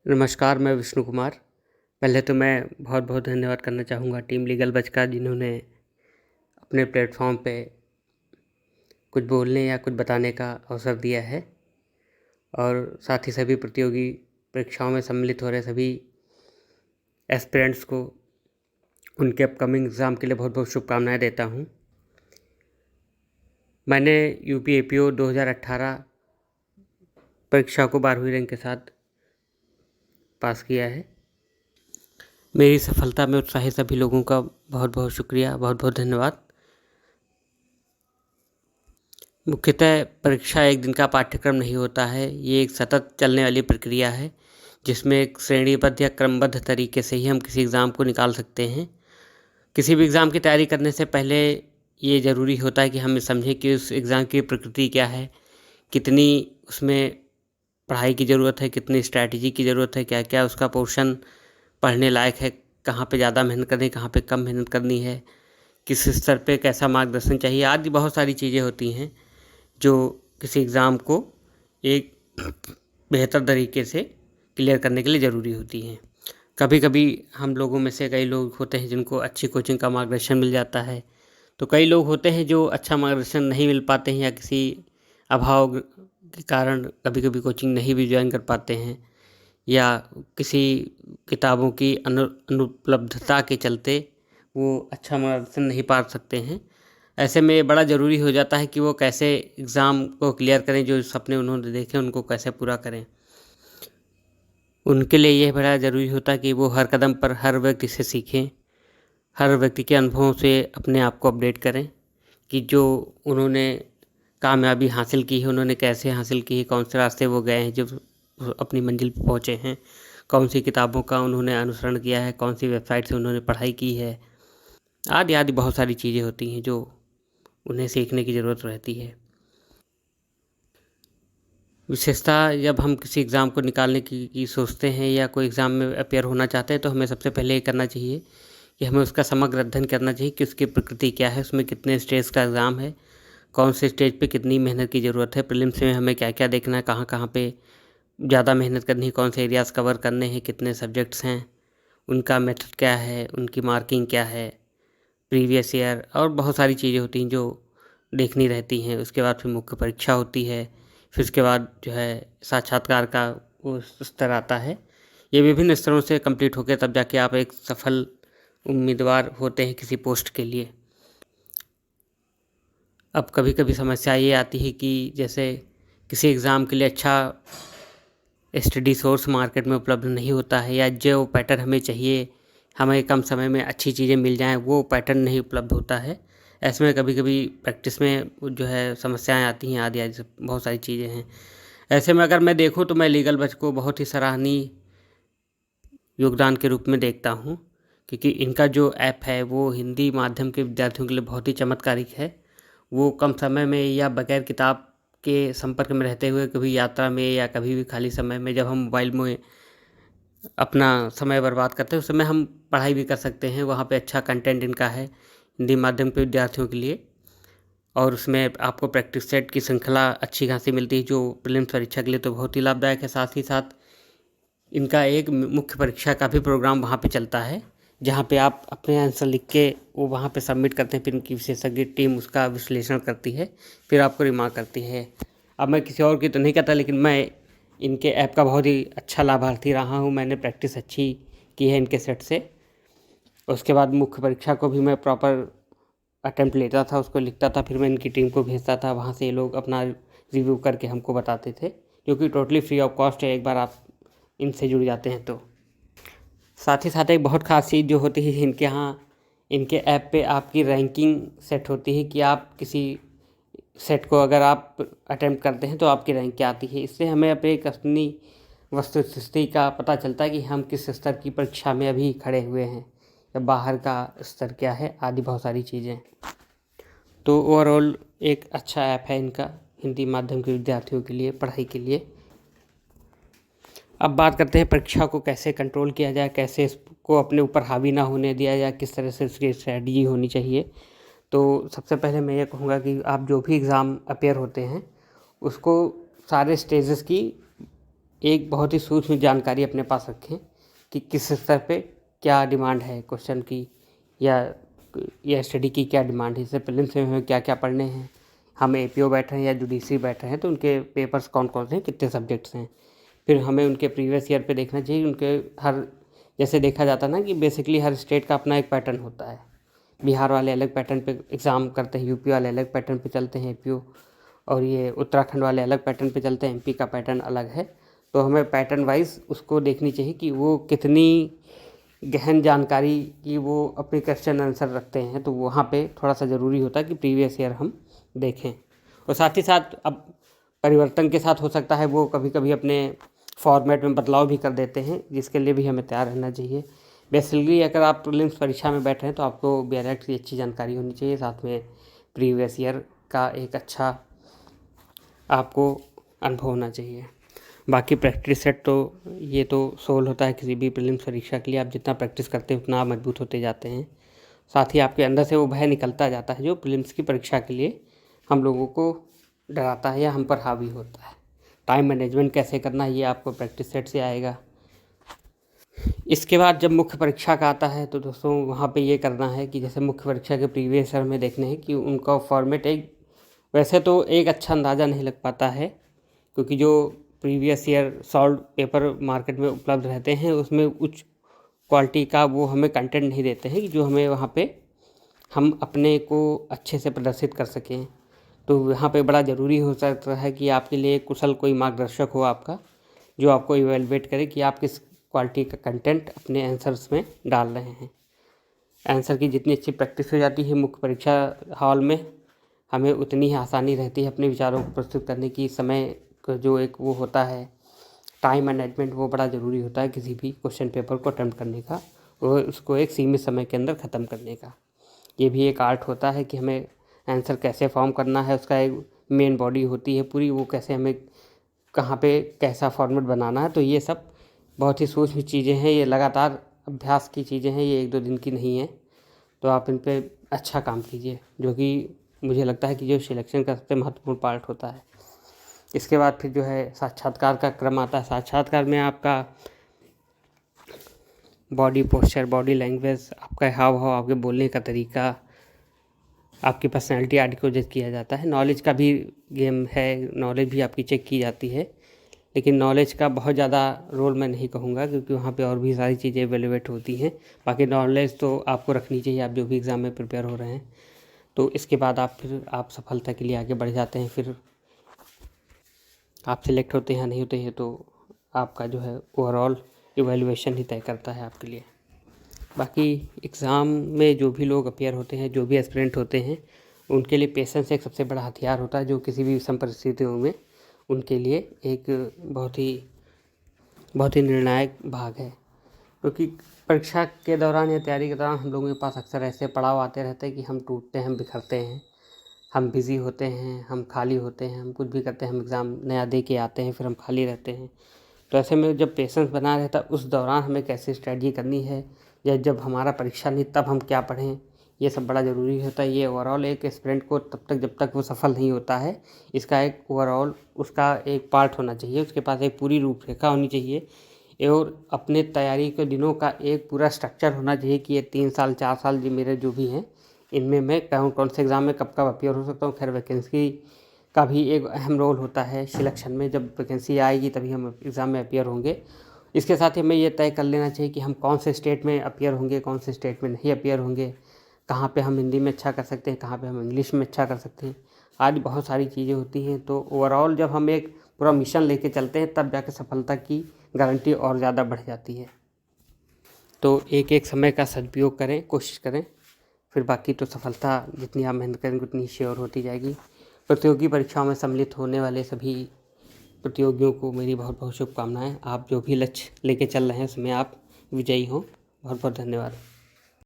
नमस्कार, मैं विष्णु कुमार। पहले तो मैं बहुत-बहुत धन्यवाद करना चाहूँगा टीम लीगल बज का, जिन्होंने अपने प्लेटफ़ॉर्म पे कुछ बोलने या कुछ बताने का अवसर दिया है और साथ ही सभी प्रतियोगी परीक्षाओं में सम्मिलित हो रहे सभी एस्पिरेंट्स को उनके अपकमिंग एग्ज़ाम के लिए बहुत-बहुत शुभकामनाएँ देता हूँ। मैंने यूपी एपीओ 2018 परीक्षा को 12वीं रैंक के साथ पास किया है। मेरी सफलता में उत्साहित सभी लोगों का बहुत-बहुत शुक्रिया, बहुत-बहुत धन्यवाद। मुख्यतः परीक्षा एक दिन का पाठ्यक्रम नहीं होता है, ये एक सतत चलने वाली प्रक्रिया है, जिसमें एक श्रेणीबद्ध या क्रमबद्ध तरीके से ही हम किसी एग्ज़ाम को निकाल सकते हैं। किसी भी एग्ज़ाम की तैयारी करने से पहले ये ज़रूरी होता है कि हम समझें कि उस एग्ज़ाम की प्रकृति क्या है, कितनी उसमें पढ़ाई की ज़रूरत है, कितनी स्ट्रैटेजी की ज़रूरत है, क्या-क्या उसका पोर्शन पढ़ने लायक है, कहाँ पे ज़्यादा मेहनत करनी है, कहाँ पे कम मेहनत करनी है, किस स्तर पे कैसा मार्गदर्शन चाहिए, आदि बहुत सारी चीज़ें होती हैं, जो किसी एग्ज़ाम को एक बेहतर तरीके से क्लियर करने के लिए ज़रूरी होती हैं। कभी-कभी हम लोगों में से कई लोग होते हैं जिनको अच्छी कोचिंग का मार्गदर्शन मिल जाता है, तो कई लोग होते हैं जो अच्छा मार्गदर्शन नहीं मिल पाते हैं या किसी अभाव के कारण कभी-कभी कोचिंग नहीं भी जॉइन कर पाते हैं या किसी किताबों की अनुपलब्धता के चलते वो अच्छा मार्गदर्शन नहीं पा सकते हैं। ऐसे में बड़ा ज़रूरी हो जाता है कि वो कैसे एग्ज़ाम को क्लियर करें, जो सपने उन्होंने देखे उनको कैसे पूरा करें। उनके लिए यह बड़ा ज़रूरी होता है कि वो हर कदम पर हर व्यक्ति से सीखें, हर व्यक्ति के अनुभवों से अपने आप को अपडेट करें कि जो उन्होंने कामयाबी हासिल की है, उन्होंने कैसे हासिल की है, कौन से रास्ते वो गए हैं जो अपनी मंजिल पे पहुँचे हैं, कौन सी किताबों का उन्होंने अनुसरण किया है, कौन सी वेबसाइट से उन्होंने पढ़ाई की है, आदि-आदि बहुत सारी चीज़ें होती हैं जो उन्हें सीखने की ज़रूरत रहती है। विशेषतः जब हम किसी एग्ज़ाम को निकालने की सोचते हैं या कोई एग्ज़ाम में अपीयर होना चाहते हैं, तो हमें सबसे पहले ये करना चाहिए कि हमें उसका समग्र अध्ययन करना चाहिए कि उसकी प्रकृति क्या है, उसमें कितने स्टेज का एग्ज़ाम है, कौन से स्टेज पे कितनी मेहनत की ज़रूरत है, प्रीलिम्स में हमें क्या-क्या देखना है, कहाँ-कहाँ पे ज़्यादा मेहनत करनी है, कौन से एरियाज़ कवर करने हैं, कितने सब्जेक्ट्स हैं, उनका मेथड क्या है, उनकी मार्किंग क्या है, प्रीवियस ईयर और बहुत सारी चीज़ें होती हैं जो देखनी रहती हैं। उसके बाद फिर मुख्य परीक्षा होती है, फिर उसके बाद जो है साक्षात्कार का वो स्तर आता है। ये विभिन्न स्तरों से कंप्लीट होके तब जाके आप एक सफल उम्मीदवार होते हैं किसी पोस्ट के लिए। अब कभी-कभी समस्या ये आती है कि जैसे किसी एग्ज़ाम के लिए अच्छा स्टडी सोर्स मार्केट में उपलब्ध नहीं होता है या जो पैटर्न हमें चाहिए, हमें कम समय में अच्छी चीज़ें मिल जाएँ, वो पैटर्न नहीं उपलब्ध होता है। ऐसे में कभी-कभी प्रैक्टिस में जो है समस्याएँ आती हैं, आदि-आदि सब बहुत सारी चीज़ें हैं। ऐसे में अगर मैं देखूँ तो मैं लीगल बज को बहुत ही सराहनीय योगदान के रूप में देखता हूँ, क्योंकि इनका जो ऐप है वो हिंदी माध्यम के विद्यार्थियों के लिए बहुत ही चमत्कारिक है। वो कम समय में या बगैर किताब के संपर्क में रहते हुए कभी यात्रा में या कभी भी खाली समय में जब हम मोबाइल में अपना समय बर्बाद करते हैं, उस समय हम पढ़ाई भी कर सकते हैं। वहाँ पे अच्छा कंटेंट इनका है हिंदी माध्यम के विद्यार्थियों के लिए और उसमें आपको प्रैक्टिस सेट की श्रृंखला अच्छी खासी मिलती है, जो प्रीलिम्स परीक्षा के लिए तो बहुत ही लाभदायक है। साथ ही साथ इनका एक मुख्य परीक्षा का भी प्रोग्राम वहाँ पे चलता है, जहाँ पे आप अपने आंसर लिख के वो वहाँ पे सबमिट करते हैं, फिर इनकी विशेषज्ञ टीम उसका विश्लेषण करती है, फिर आपको रिमार्क करती है। अब मैं किसी और की तो नहीं कहता, लेकिन मैं इनके ऐप का बहुत ही अच्छा लाभार्थी रहा हूँ। मैंने प्रैक्टिस अच्छी की है इनके सेट से। उसके बाद मुख्य परीक्षा को भी मैं प्रॉपर अटेम्प्ट लेता था, उसको लिखता था, फिर मैं इनकी टीम को भेजता था। वहाँ से ये लोग अपना रिव्यू करके हमको बताते थे, जो कि टोटली फ्री ऑफ कॉस्ट है एक बार आप इनसे जुड़ जाते हैं तो। साथ ही साथ एक बहुत ख़ास चीज़ जो होती है इनके यहाँ, इनके ऐप पे आपकी रैंकिंग सेट होती है कि आप किसी सेट को अगर आप अटेम्प्ट करते हैं तो आपकी रैंक क्या आती है। इससे हमें अपनी एक अपनी वस्तुस्थिति का पता चलता है कि हम किस स्तर की परीक्षा में अभी खड़े हुए हैं या बाहर का स्तर क्या है, आदि बहुत सारी चीज़ें। तो ओवरऑल एक अच्छा ऐप है इनका हिंदी माध्यम के विद्यार्थियों के लिए पढ़ाई के लिए। अब बात करते हैं परीक्षा को कैसे कंट्रोल किया जाए, कैसे इसको अपने ऊपर हावी ना होने दिया जाए, किस तरह से उसकी स्ट्रैटेजी होनी चाहिए। तो सबसे पहले मैं ये कहूँगा कि आप जो भी एग्ज़ाम अपीयर होते हैं उसको सारे स्टेजेस की एक बहुत ही सूक्ष्म जानकारी अपने पास रखें कि किस स्तर पे क्या डिमांड है क्वेश्चन की या स्टडी की क्या डिमांड है। इससे प्रीलिम्स में हमें क्या क्या पढ़ने हैं, हम एपीओ बैठ रहे हैं या जुडिशरी बैठ रहे हैं तो उनके पेपर्स कौन कौन से हैं, कितने सब्जेक्ट्स हैं। फिर हमें उनके प्रीवियस ईयर पे देखना चाहिए। उनके हर जैसे देखा जाता है ना कि बेसिकली हर स्टेट का अपना एक पैटर्न होता है। बिहार वाले अलग पैटर्न पे एग्ज़ाम करते हैं, यूपी वाले अलग पैटर्न पे चलते हैं एपीओ, और ये उत्तराखंड वाले अलग पैटर्न पे चलते हैं, एमपी का पैटर्न अलग है। तो हमें पैटर्न वाइज उसको देखनी चाहिए कि वो कितनी गहन जानकारी की वो अपने क्वेश्चन आंसर रखते हैं। तो वहाँ पे थोड़ा सा ज़रूरी होता है कि प्रीवियस ईयर हम देखें। और साथ ही साथ अब परिवर्तन के साथ हो सकता है वो कभी कभी अपने फॉर्मेट में बदलाव भी कर देते हैं, जिसके लिए भी हमें तैयार रहना चाहिए। बेसिकली अगर आप प्रीलिम्स परीक्षा में बैठ रहे हैं तो आपको BLED की अच्छी जानकारी होनी चाहिए, साथ में प्रीवियस ईयर का एक अच्छा आपको अनुभव होना चाहिए। बाकी प्रैक्टिस सेट तो ये तो सोल होता है किसी भी प्रीलिम्स परीक्षा के लिए। आप जितना प्रैक्टिस करते हैं उतना आप मजबूत होते जाते हैं। साथ ही आपके अंदर से वो भय निकलता जाता है जो प्रीलिम्स की परीक्षा के लिए हम लोगों को डराता है या हम पर हावी होता है। टाइम मैनेजमेंट कैसे करना है ये आपको प्रैक्टिस सेट से आएगा। इसके बाद जब मुख्य परीक्षा का आता है तो दोस्तों वहाँ पे ये करना है कि जैसे मुख्य परीक्षा के प्रीवियस ईयर में देखने हैं कि उनका फॉर्मेट एक वैसे तो एक अच्छा अंदाज़ा नहीं लग पाता है, क्योंकि जो previous year solve paper market में उपलब्ध रहते हैं उसमें उच्च क्वालिटी का वो हमें कंटेंट नहीं देते हैं कि जो हमें वहाँ पे हम अपने को अच्छे से प्रदर्शित कर सकें। तो यहाँ पे बड़ा ज़रूरी हो सकता है कि आपके लिए कुशल कोई मार्गदर्शक हो आपका, जो आपको इवेलुएट करे कि आप किस क्वालिटी का कंटेंट अपने आंसर्स में डाल रहे हैं। आंसर की जितनी अच्छी प्रैक्टिस हो जाती है मुख्य परीक्षा हॉल में, हमें उतनी ही आसानी रहती है अपने विचारों को प्रस्तुत करने की। समय का जो एक वो होता है टाइम मैनेजमेंट, वो बड़ा ज़रूरी होता है किसी भी क्वेश्चन पेपर को अटेम्प्ट करने का, और उसको एक सीमित समय के अंदर ख़त्म करने का। ये भी एक आर्ट होता है कि हमें आंसर कैसे फॉर्म करना है, उसका एक मेन बॉडी होती है पूरी, वो कैसे हमें कहाँ पे कैसा फॉर्मेट बनाना है। तो ये सब बहुत ही सूक्ष्म चीज़ें हैं, ये लगातार अभ्यास की चीज़ें हैं, ये 1-2 दिन की नहीं है। तो आप इन पे अच्छा काम कीजिए, जो कि मुझे लगता है कि जो सिलेक्शन का सबसे महत्वपूर्ण पार्ट होता है। इसके बाद फिर जो है साक्षात्कार का क्रम आता है। साक्षात्कार में आपका बॉडी पोस्चर, बॉडी लैंग्वेज, आपका हाव भाव, आपके बोलने का तरीका, आपकी पर्सनैलिटी आदि को जज किया जाता है। नॉलेज का भी गेम है, नॉलेज भी आपकी चेक की जाती है, लेकिन नॉलेज का बहुत ज़्यादा रोल मैं नहीं कहूँगा, क्योंकि वहाँ पे और भी सारी चीज़ें एवेलुएट होती हैं। बाकी नॉलेज तो आपको रखनी चाहिए, आप जो भी एग्ज़ाम में प्रिपेयर हो रहे हैं। तो इसके बाद आप सफलता के लिए आगे बढ़ जाते हैं। फिर आप सिलेक्ट होते हैं या नहीं होते हैं तो आपका जो है ओवरऑल इवैल्यूएशन ही तय करता है आपके लिए। बाकी एग्ज़ाम में जो भी लोग अपीयर होते हैं, जो भी एस्पिरेंट होते हैं, उनके लिए पेशेंस एक सबसे बड़ा हथियार होता है, जो किसी भी विषम परिस्थितियों में उनके लिए एक बहुत ही निर्णायक भाग है। क्योंकि परीक्षा के दौरान या तैयारी के दौरान हम लोगों के पास अक्सर ऐसे पड़ाव आते रहते हैं कि हम टूटते हैं, हम बिखरते हैं, हम बिज़ी होते हैं, हम खाली होते हैं, हम कुछ भी करते हैं, हम एग्ज़ाम नया दे के आते हैं, फिर हम खाली रहते हैं। तो ऐसे में जब पेशेंस बना रहता है उस दौरान हमें कैसे स्ट्रेटजी करनी है, या जब हमारा परीक्षा नहीं तब हम क्या पढ़ें, ये सब बड़ा ज़रूरी होता है। ये ओवरऑल एक एस्पिरेंट को तब तक जब तक वो सफल नहीं होता है, इसका एक ओवरऑल उसका एक पार्ट होना चाहिए, उसके पास एक पूरी रूपरेखा होनी चाहिए, और अपने तैयारी के दिनों का एक पूरा स्ट्रक्चर होना चाहिए कि ये 3 साल 4 साल जो मेरे जो भी हैं, इनमें मैं कौन से एग्ज़ाम में कब अपीयर हो सकता हूँ। खैर वैकेंसी का भी एक अहम रोल होता है सिलेक्शन में, जब वैकेंसी आएगी तभी हम एग्ज़ाम में अपीयर होंगे। इसके साथ ही हमें ये तय कर लेना चाहिए कि हम कौन से स्टेट में अपीयर होंगे, कौन से स्टेट में नहीं अपीयर होंगे, कहाँ पे हम हिंदी में अच्छा कर सकते हैं, कहाँ पे हम इंग्लिश में अच्छा कर सकते हैं। आज बहुत सारी चीज़ें होती हैं। तो ओवरऑल जब हम एक पूरा मिशन लेके चलते हैं तब जाके सफलता की गारंटी और ज़्यादा बढ़ जाती है। तो एक समय का सदुपयोग करें, कोशिश करें, फिर बाकी तो सफलता जितनी आप मेहनत करेंगे उतनी श्योर होती जाएगी। प्रतियोगी परीक्षाओं में सम्मिलित होने वाले सभी प्रतियोगियों को मेरी बहुत बहुत शुभकामनाएं। आप जो भी लक्ष्य लेके चल रहे हैं उसमें आप विजयी हों। बहुत बहुत धन्यवाद।